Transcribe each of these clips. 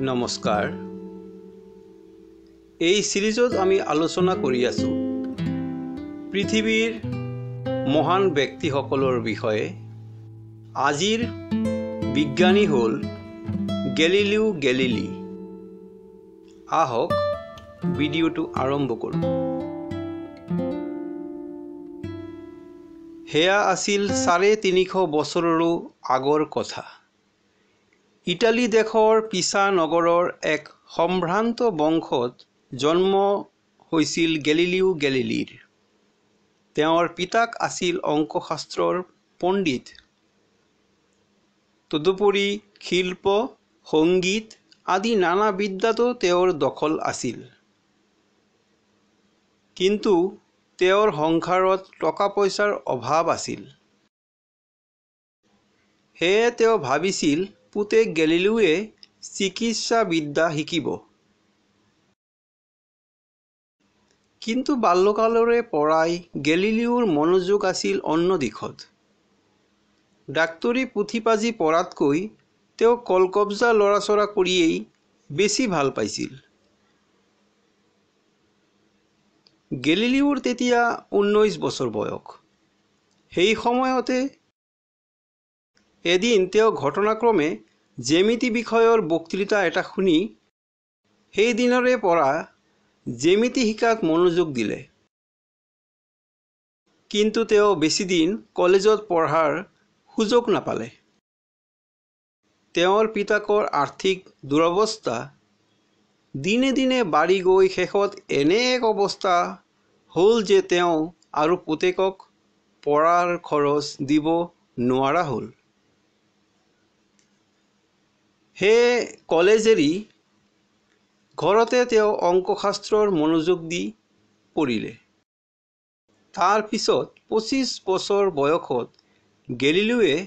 নমস্কাৰ। এই সিৰিজত আমি আলোচনা কৰি আছো পৃথিৱীৰ মহান ব্যক্তিসকলৰ বিষয়ে। আজিৰ বিজ্ঞানী হ'ল গেলিলিও গেলিলি। আহক ভিডিঅ'টো আৰম্ভ কৰোঁ। সেয়া আছিল 350 বছৰৰো আগৰ কথা। ইটালী দেশৰ পিসা নগৰৰ এক সম্ভ্ৰান্ত বংশত জন্ম হৈছিল গেলিলিও গেলিলিৰ। তেওঁৰ পিতাক আছিল অংকশাস্ত্ৰৰ পণ্ডিত। তদুপৰি শিল্প, সংগীত আদি নানা বিদ্যাতো তেওঁৰ দখল আছিল। কিন্তু তেওঁৰ সংসাৰত টকা পইচাৰ অভাৱ আছিল। সেয়ে তেওঁ ভাবিছিল পুতেক গেলিলিওৱে চিকিৎসা বিদ্যা শিকিব। কিন্তু বাল্যকালৰে পৰাই গেলিলিওৰ মনোযোগ আছিল অন্য দিশত। ডাক্তৰী পুথিপাজি পঢ়াতকৈ তেওঁ কলকবজা লৰাচৰা কৰিয়েই বেছি ভাল পাইছিল। গেলিলিওৰ তেতিয়া 19 বছৰ বয়স। সেই সময়তে এদিন তেওঁ ঘটনাক্ৰমে জ্যামিতি বিষয়ৰ বক্তৃতা এটা শুনি সেই দিনৰে পৰা জ্যামিতি শিকাত মনোযোগ দিলে। কিন্তু তেওঁ বেছিদিন কলেজত পঢ়াৰ সুযোগ নাপালে। তেওঁৰ পিতাকৰ আৰ্থিক দুৰৱস্থা দিনে দিনে বাঢ়ি গৈ শেষত এনে এক অৱস্থা হ'ল যে তেওঁ আৰু পুতেকক পঢ়াৰ খৰচ দিব নোৱাৰা হ'ল। সেয়ে কলেজ এৰি ঘৰতে তেওঁ অংকশাস্ত্ৰৰ মনোযোগ দি পঢ়িলে। তাৰ পিছত 25 বছৰ বয়সত গেলিলিওৱে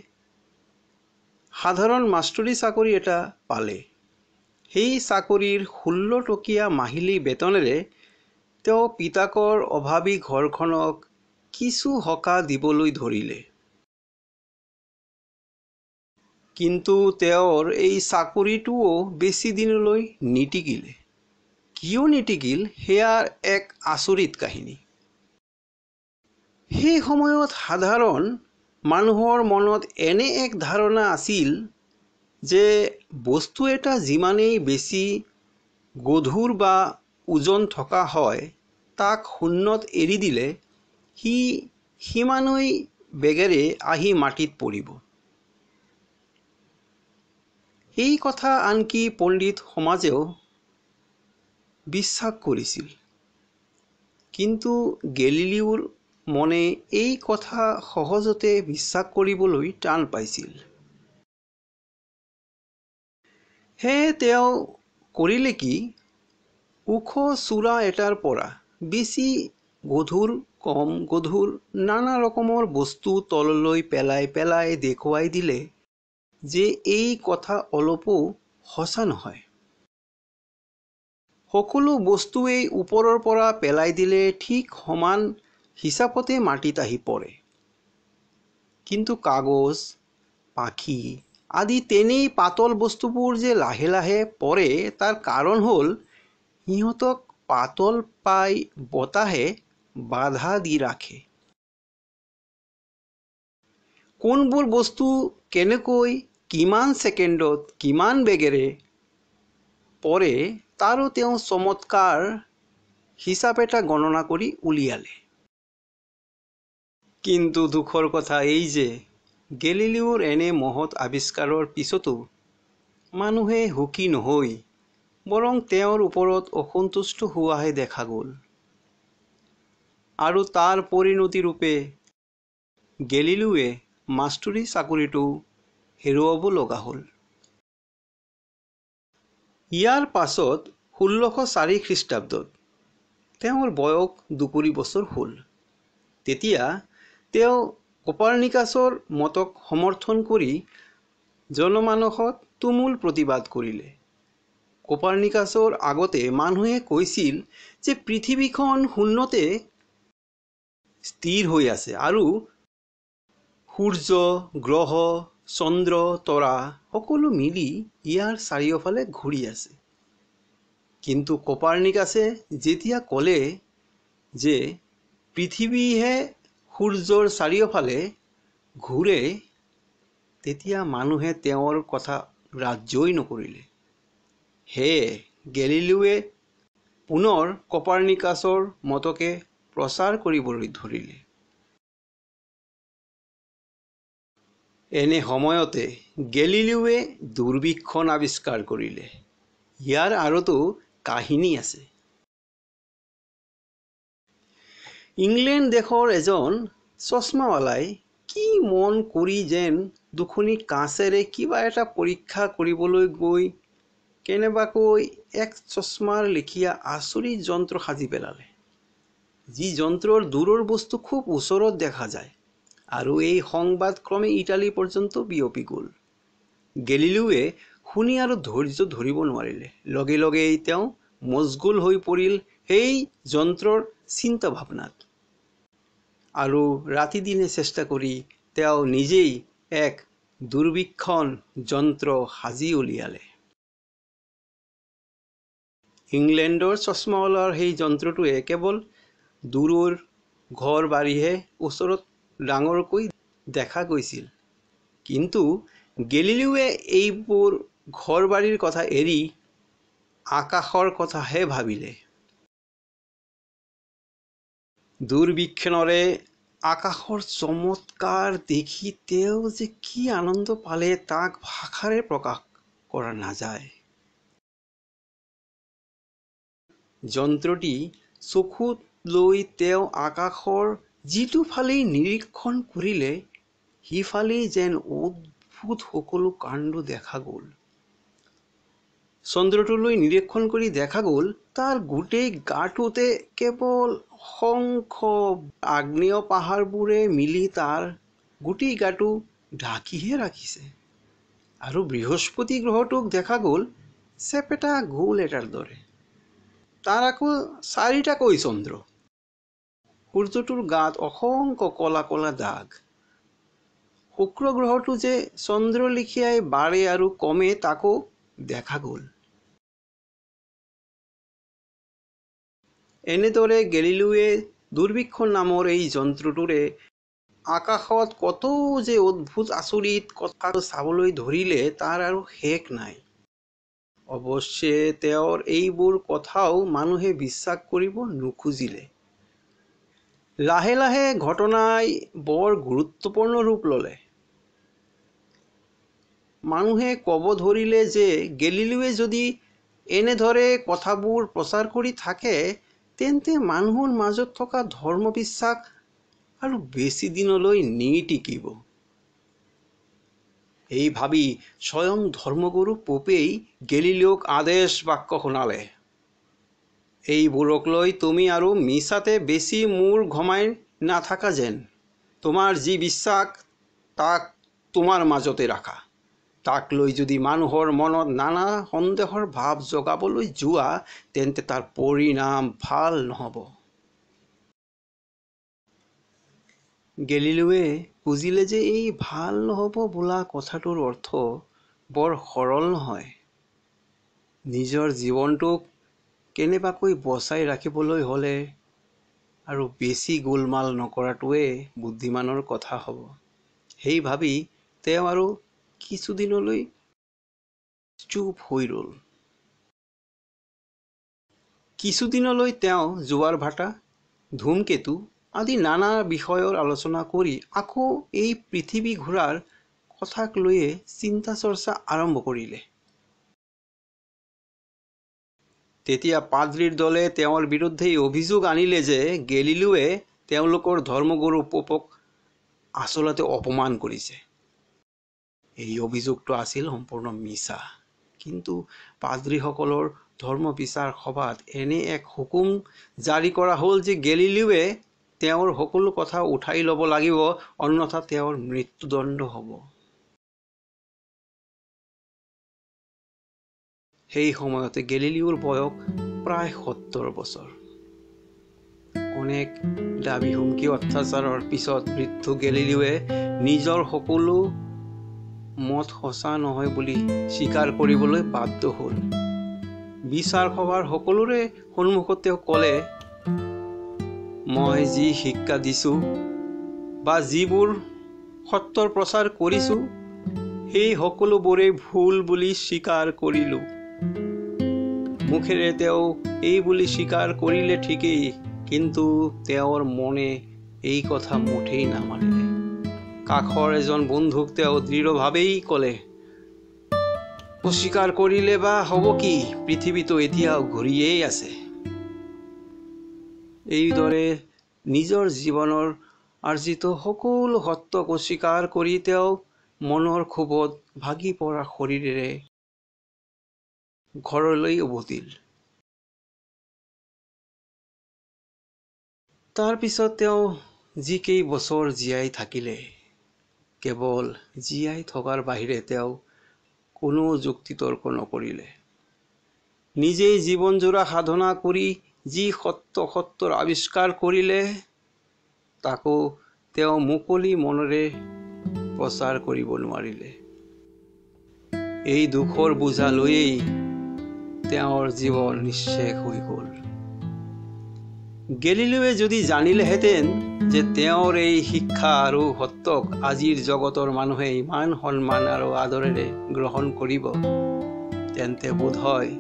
সাধাৰণ মাষ্টৰী চাকৰি এটা পালে। সেই চাকৰিৰ 16 টকীয়া মাহিলী বেতনেৰে তেওঁ পিতাকৰ অভাৱী ঘৰখনক কিছু সকাহ দিবলৈ ধৰিলে। কিন্তু তেওঁৰ এই চাকৰিটোও বেছি দিনলৈ নিটিকিলে। কিয় নিটিকিল সেয়া এক আচৰিত কাহিনী। সেই সময়ত সাধাৰণ মানুহৰ মনত এনে এক ধাৰণা আছিল যে বস্তু এটা যিমানেই বেছি গধুৰ বা ওজন থকা হয় তাক শূন্যত এৰি দিলে সি সিমানেই বেগেৰে আহি মাটিত পৰিব। এই কথা আনকি পণ্ডিত সমাজেও বিশ্বাস কৰিছিল। কিন্তু গেলিলিওৰ মনে এই কথা সহজতে বিশ্বাস কৰিবলৈ টান পাইছিল। সেয়ে তেওঁ কৰিলে কি, ওখ চূড়া এটাৰ পৰা বেছি গধুৰ কম গধুৰ নানা ৰকমৰ বস্তু তললৈ পেলাই পেলাই দেখুৱাই দিলে যে এই কথা অলপো সঁচা নহয়। সকলো বস্তুৱেই ওপৰৰ পৰা পেলাই দিলে ঠিক সমান হিচাপতে মাটিত আহি পৰে। কিন্তু কাগজ, পাখি আদি তেনেই পাতল বস্তুবোৰ যে লাহে লাহে পৰে তাৰ কাৰণ হ'ল সিহঁতক পাতল পাই বতাহে বাধা দি ৰাখে। কোনবোৰ বস্তু কেনেকৈ কিমান ছেকেণ্ডত কিমান বেগেৰে পৰে তাৰো তেওঁ চমৎকাৰ হিচাপ এটা গণনা কৰি উলিয়ালে। কিন্তু দুখৰ কথা এই যে গেলিলিওৰ এনে মহৎ আৱিষ্কাৰৰ পিছতো মানুহে সুখী নহৈ বৰং তেওঁৰ ওপৰত অসন্তুষ্ট হোৱাহে দেখা গ'ল। আৰু তাৰ পৰিণতিৰূপে গেলিলিওৱে মাষ্টৰী চাকৰিটো হেৰুৱাব লগা হ'ল। ইয়াৰ পাছত 1604 খ্ৰীষ্টাব্দত তেওঁৰ বয়স 2 বছৰ হ'ল। তেতিয়া তেওঁ কোপাৰ্নিকাছৰ মতক সমৰ্থন কৰি জনমানসত তুমুল প্ৰতিবাদ কৰিলে। কোপাৰ্নিকাছৰ আগতে মানুহে কৈছিল যে পৃথিৱীখন শূন্যতে স্থিৰ হৈ আছে আৰু সূৰ্য, গ্ৰহ, চন্দ্ৰ তৰা সকলো মিলি ইয়াৰ চাৰিওফালে ঘূৰি আছে। কিন্তু কোপাৰ্নিকাছে যেতিয়া ক'লে যে পৃথিৱীহে সূৰ্যৰ চাৰিওফালে ঘূৰে, তেতিয়া মানুহে তেওঁৰ কথা গ্ৰাহ্যই নকৰিলে। সেয়ে গেলিলিওৱে পুনৰ কোপাৰ্নিকাছৰ মতকে প্ৰচাৰ কৰিবলৈ ধৰিলে। এনে সময়তে গেলিলিওৱে দূৰবীক্ষণ আৱিষ্কাৰ কৰিলে। ইয়াৰ আৰতো কাহিনী আছে। ইংলেণ্ড দেশৰ এজন চশমাৱালাই কি মন কৰি যেন দুখনি কাঁচেৰে কিবা এটা পৰীক্ষা কৰিবলৈ গৈ কেনেবাকৈ এক চশমাৰ লেখীয়া আচৰিত যন্ত্ৰ সাজি পেলালে, যি যন্ত্ৰৰ দূৰৰ বস্তু খুব ওচৰত দেখা যায়। আৰু এই সংবাদ ক্ৰমে ইটালী পৰ্যন্ত বিয়পি গ'ল। গেলিলিওৱে শুনি আৰু ধৈৰ্য ধৰিব নোৱাৰিলে। লগে লগেই তেওঁ মচগুল হৈ পৰিল সেই যন্ত্ৰৰ চিন্তা ভাৱনাত। আৰু ৰাতি দিনে চেষ্টা কৰি তেওঁ নিজেই এক দূৰবীক্ষণ যন্ত্ৰ সাজি উলিয়ালে। ইংলেণ্ডৰ চশমাৱালাৰ সেই যন্ত্ৰটোৱে কেৱল দূৰৰ ঘৰ বাৰীহে ওচৰত ডাঙৰকৈ দেখা গৈছিল। কিন্তু গেলিলিওৱে এইবোৰ ঘৰ বাৰীৰ কথা এৰি আকাশৰ কথাহে ভাবিলে। দূৰবীক্ষণেৰে আকাশৰ চমৎকাৰ দেখি তেওঁ যে কি আনন্দ পালে তাক ভাষাৰে প্ৰকাশ কৰা নাযায়। যন্ত্ৰটি চকুত লৈ তেওঁ আকাশৰ যিটো ফালেই নিৰীক্ষণ কৰিলে, সিফালেই যেন অদ্ভুত সকলো কাণ্ড দেখা গ'ল। চন্দ্ৰটোলৈ নিৰীক্ষণ কৰি দেখা গ'ল তাৰ গোটেই গাটোতে কেৱল অসংখ্য আগ্নেয় পাহাৰবোৰে মিলি তাৰ গোটেই গাটো ঢাকিহে ৰাখিছে। আৰু বৃহস্পতি গ্ৰহটোক দেখা গ'ল চেপেটা গোল এটাৰ দৰে। তাৰ আকৌ 4টাকৈ চন্দ্ৰ। সূৰ্যটোৰ গাত অসংখ্য কলা কলা দাগ। শুক্ৰ গ্ৰহটো যে চন্দ্ৰ লেখিয়াই বাঢ়ে আৰু কমে তাকো দেখা গ'ল। এনেদৰে গেলিলিওৱে দূৰবীক্ষণ নামৰ এই যন্ত্ৰটোৰে আকাশত কত যে অদ্ভুত আচৰিত কথা চাবলৈ ধৰিলে তাৰ আৰু শেষ নাই। অৱশ্যে তেওঁৰ এইবোৰ কথাও মানুহে বিশ্বাস কৰিব নোখুজিলে। লাহে লাহে ঘটনাই বৰ গুৰুত্বপূৰ্ণ ৰূপ ল'লে। মানুহে ক'ব ধৰিলে যে গেলিলিওৱে যদি এনেদৰে কথাবোৰ প্ৰচাৰ কৰি থাকে, তেন্তে মানুহৰ মাজত থকা ধৰ্মবিশ্বাস আৰু বেছি দিনলৈ নিটিকিব। এই ভাবি স্বয়ং ধৰ্মগুৰু পোপেই গেলিলিওক আদেশ বাক্য শুনালে, এইবোৰক লৈ তুমি আৰু মিছাতে বেছি মূৰ ঘমাই নাথাকা যেন। তোমাৰ যি বিশ্বাস তাক তোমাৰ মাজতে ৰাখা। তাক লৈ যদি মানুহৰ মনত নানা সন্দেহৰ ভাৱ জগাবলৈ যোৱা, তেন্তে তাৰ পৰিণাম ভাল নহ'ব। গেলিলিওৱে বুজিলে যে এই ভাল নহ'ব বোলা কথাটোৰ অৰ্থ বৰ সৰল নহয়। নিজৰ জীৱনটোক কেনেবাকৈ বচাই ৰাখিবলৈ হ'লে আৰু বেছি গোলমাল নকৰাটোৱে বুদ্ধিমানৰ কথা হ'ব। সেই ভাবি তেওঁ আৰু কিছুদিনলৈ চুপ হৈ ৰ'ল। কিছুদিনলৈ তেওঁ জোৱাৰ ভাটা, ধূমকেতু আদি নানা বিষয়ৰ আলোচনা কৰি আকৌ এই পৃথিৱী ঘূৰাৰ কথাক লৈয়ে চিন্তা চৰ্চা আৰম্ভ কৰিলে। তেতিয়া পাদ্ৰীৰ দলে তেওঁৰ বিৰুদ্ধে অভিযোগ আনিলে যে গেলিলিওৱে তেওঁলোকৰ ধৰ্মগুৰু পোপক আচলতে অপমান কৰিছে। এই অভিযোগটো আছিল সম্পূৰ্ণ মিছা। কিন্তু পাদ্ৰীসকলৰ ধৰ্ম বিচাৰ সভাত এনে এক হুকুম জাৰি কৰা হ'ল যে গেলিলিওৱে তেওঁৰ সকলো কথা উঠাই ল'ব লাগিব, অন্যথা তেওঁৰ মৃত্যুদণ্ড হ'ব। সেই সময়তে গেলিলিওৰ বয়স প্ৰায় 70 বছৰ। অনেক দাবী হুমকি অত্যাচাৰৰ পিছত বৃদ্ধ গেলিলিওৱে নিজৰ সকলো মত সঁচা নহয় বুলি স্বীকাৰ কৰিবলৈ বাধ্য হ'ল। বিচাৰ সভাৰ সকলোৰে সন্মুখত তেওঁ ক'লে, মই যি শিক্ষা দিছোঁ বা যিবোৰ সত্যৰ প্ৰচাৰ কৰিছোঁ সেই সকলোবোৰেই ভুল বুলি স্বীকাৰ কৰিলোঁ। মুখেৰে তেওঁ এই বুলি স্বীকাৰ কৰিলে ঠিকেই, কিন্তু তেওঁৰ মনে এই কথা মুঠেই নামানিলে। কাষৰ এজন বন্ধুক তেওঁ দৃঢ়ভাৱেই ক'লে, অস্বীকাৰ কৰিলে বা হ'ব কি, পৃথিৱীটো এতিয়াও ঘূৰিয়েই আছে। এইদৰে নিজৰ জীৱনৰ আৰ্জিত সকলো সত্যক অস্বীকাৰ কৰি তেওঁ মনৰ ক্ষোভত ভাগি পৰা শৰীৰেৰে ঘৰলৈ উভতিল। তাৰ পিছত তেওঁ যি কেইবছৰ জীয়াই থাকিলে, কেৱল জীয়াই থকাৰ বাহিৰে তেওঁ কোনো যুক্তি তৰ্ক নকৰিলে। নিজেই জীৱনজোৰা সাধনা কৰি যি সত্যৰ আৱিষ্কাৰ কৰিলে, তাকো তেওঁ মুকলি মনেৰে প্ৰচাৰ কৰিব নোৱাৰিলে। এই দুখৰ বোজা লৈয়েই তেওঁৰ জীৱন নিঃশেষ হৈ গ'ল। গেলিলিওৱে যদি জানিলেহেঁতেন যে তেওঁৰ এই শিক্ষা আৰু সত্যক আজিৰ জগতৰ মানুহে ইমান সন্মান আৰু আদৰেৰে গ্ৰহণ কৰিব, তেন্তে বোধহয়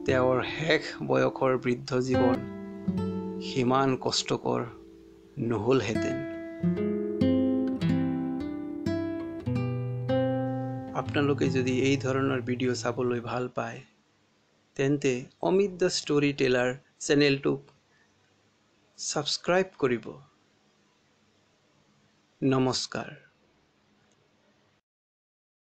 তেওঁৰ শেষ বয়সৰ বৃদ্ধ জীৱন সিমান কষ্টকৰ নহ'লহেঁতেন। আপোনালোকে যদি এই ধৰণৰ ভিডিঅ' চাবলৈ ভাল পায়, তেন্তে অমিত দ্য ষ্টৰী টেলাৰ চেনেলটোক ছাবস্ক্ৰাইব কৰিব। নমস্কাৰ।